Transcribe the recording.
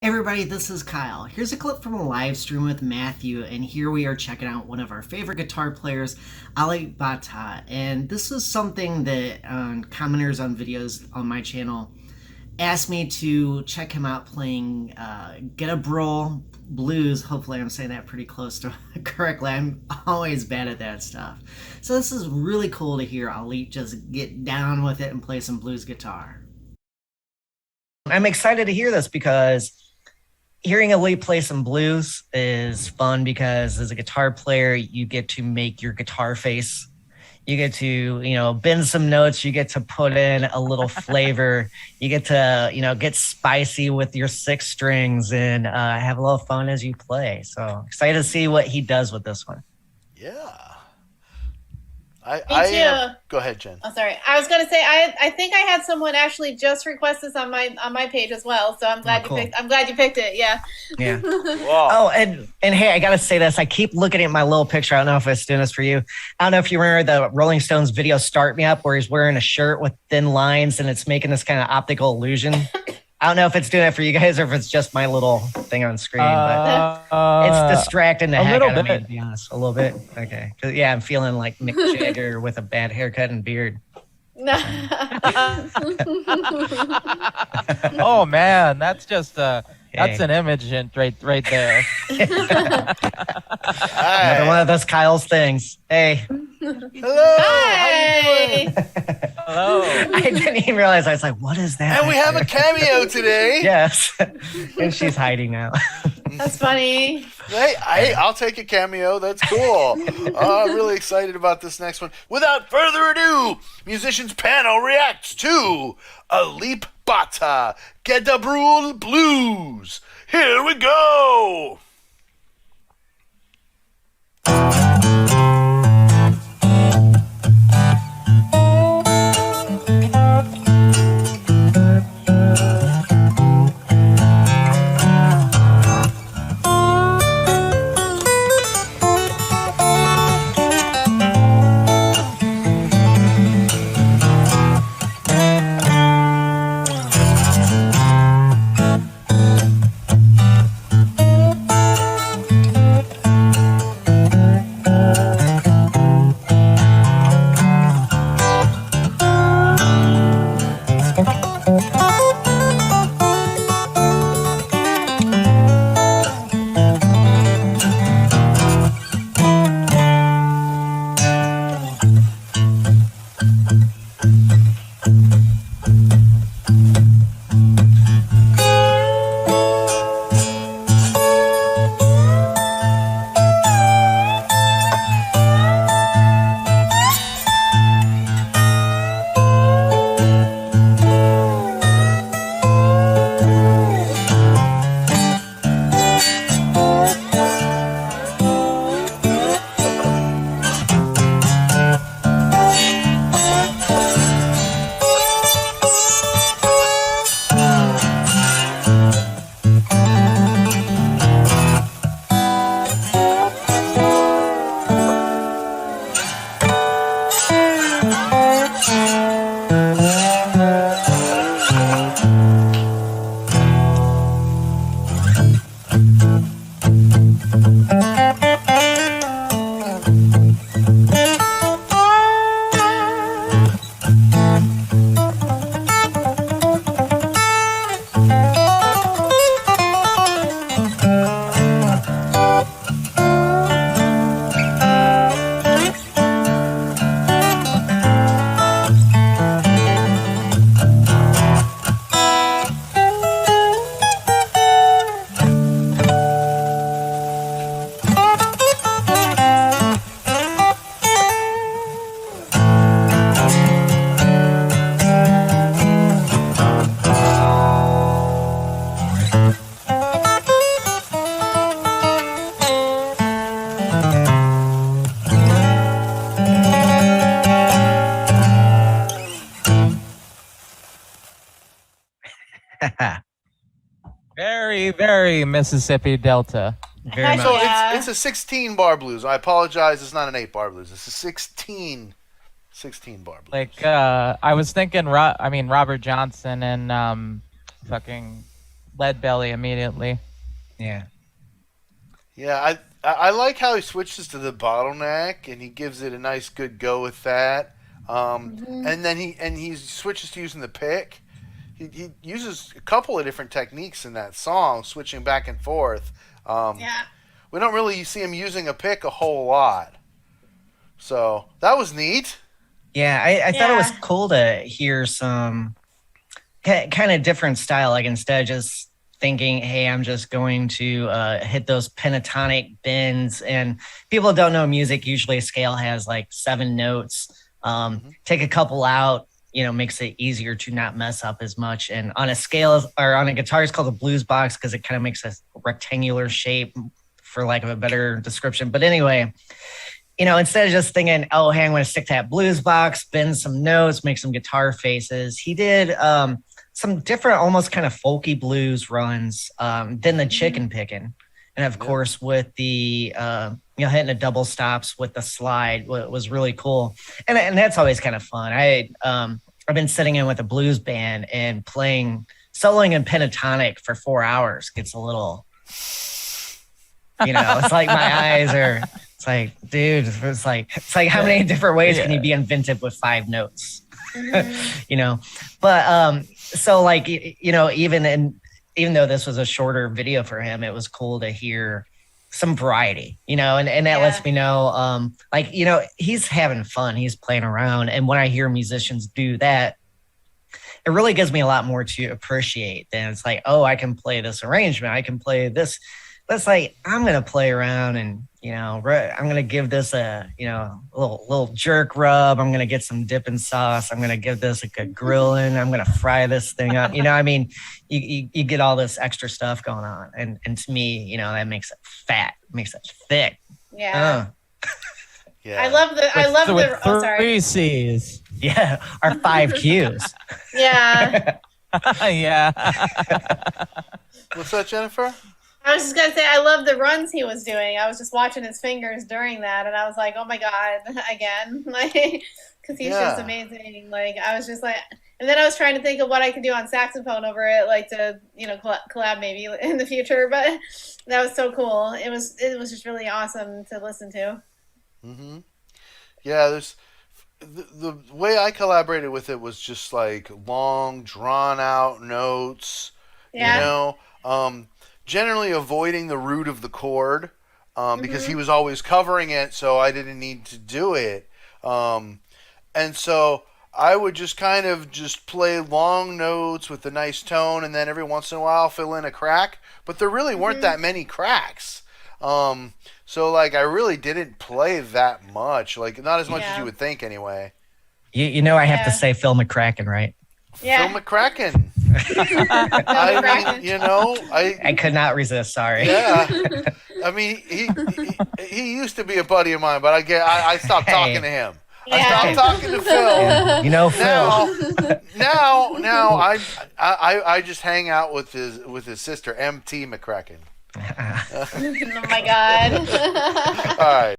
Everybody, this is Kyle. Here's a clip from a live stream with Matthew, and here we are checking out one of our favorite guitar players, Alip. And this is something that commenters on videos on my channel asked me to check him out playing Gedabrul blues. Hopefully I'm saying that pretty close to correctly. I'm always bad at that stuff. So this is really cool to hear Alip just get down with it and play some blues guitar. I'm excited to hear this because hearing Alip play some blues is fun because as a guitar player, you get to make your guitar face. You get to, bend some notes. You get to put in a little flavor. You get to, get spicy with your 6 strings and have a little fun as you play. So excited to see what he does with this one. Yeah. Me too. Go ahead, Jen. Oh, sorry. I was gonna say I think I had someone actually just request this on my page as well. So I'm glad cool. I'm glad you picked it. Yeah. Yeah. Wow. Oh, and hey, I gotta say this. I keep looking at my little picture. I don't know if it's doing this for you. I don't know if you remember the Rolling Stones video "Start Me Up," where he's wearing a shirt with thin lines and it's making this kind of optical illusion. I don't know if it's doing that for you guys or if it's just my little thing on screen, but it's distracting the heck out of me, to be honest. A little bit? Okay. Yeah, I'm feeling like Mick Jagger with a bad haircut and beard. Oh, man, that's just that's an image right there. Another one of those Kyle's things. Hey. Hello. Hi. How you doing? Hello. I didn't even realize. I was like, what is that? And we have a cameo today. Yes. And she's hiding now. That's funny. Hey, I'll take a cameo. That's cool. I'm really excited about this next one. Without further ado, Musicians Panel reacts to Alip Bata, Gedabrul Blues. Here we go. Very Mississippi Delta. Very So much. Yeah. it's a 16 bar blues. I apologize. It's not an 8 bar blues. It's a 16 bar blues. Like I was thinking, Robert Johnson and fucking lead belly immediately. Yeah. Yeah, I like how he switches to the bottleneck and he gives it a nice good go with that. And then he switches to using the pick. He uses a couple of different techniques in that song, switching back and forth. Yeah. We don't really see him using a pick a whole lot. So that was neat. Yeah, I thought it was Yeah. cool to hear some kind of different style. Like instead of just thinking, hey, I'm just going to hit those pentatonic bends. And people don't know music. Usually a scale has like 7 notes. Take a couple out, makes it easier to not mess up as much. And on a scale or on a guitar, it's called a blues box because it kind of makes a rectangular shape, for lack of a better description. But anyway, instead of just thinking, oh, hey, I'm going to stick to that blues box, bend some notes, make some guitar faces, he did some different, almost kind of folky blues runs than the chicken picking. And of course, with the, hitting the double stops with the slide was really cool. And that's always kind of fun. I've been sitting in with a blues band and soloing in pentatonic for 4 hours gets a little, it's like my eyes are, it's like, dude, it's like how many different ways can you be inventive with 5 notes? But so like, even though this was a shorter video for him, it was cool to hear some variety, and that lets me know, he's having fun, he's playing around. And when I hear musicians do that, it really gives me a lot more to appreciate than it's like, oh, I can play this arrangement, I can play this. But it's like, I'm going to play around and, I'm going to give this a, little jerk rub. I'm going to get some dipping sauce. I'm going to give this a good grilling. I'm going to fry this thing up. You get all this extra stuff going on. And to me, that makes it fat, makes it thick. Yeah. Yeah. I love the With sorry. 3 C's. Yeah. Our 5 Qs. Yeah. Yeah. What's that, Jennifer? I was just gonna say I love the runs he was doing. I was just watching his fingers during that, and I was like, "Oh my god, again!" Because he's just amazing. I was just like, and then I was trying to think of what I could do on saxophone over it, to collab maybe in the future. But that was so cool. It was just really awesome to listen to. Mm-hmm. Yeah, there's the way I collaborated with it was just like long, drawn out notes. Yeah. Generally avoiding the root of the chord because he was always covering it, so I didn't need to do it. And so I would just kind of just play long notes with a nice tone, and then every once in a while fill in a crack. But there really weren't that many cracks. So I really didn't play that much, not as much as you would think anyway. I have to say Phil McCracken, right? Yeah. Phil McCracken. I could not resist. Sorry. Yeah. I mean, he used to be a buddy of mine, but I stopped talking to him. Yeah. I stopped talking to Phil. Phil. Now I just hang out with his sister, MT McCracken. Oh my god. All right.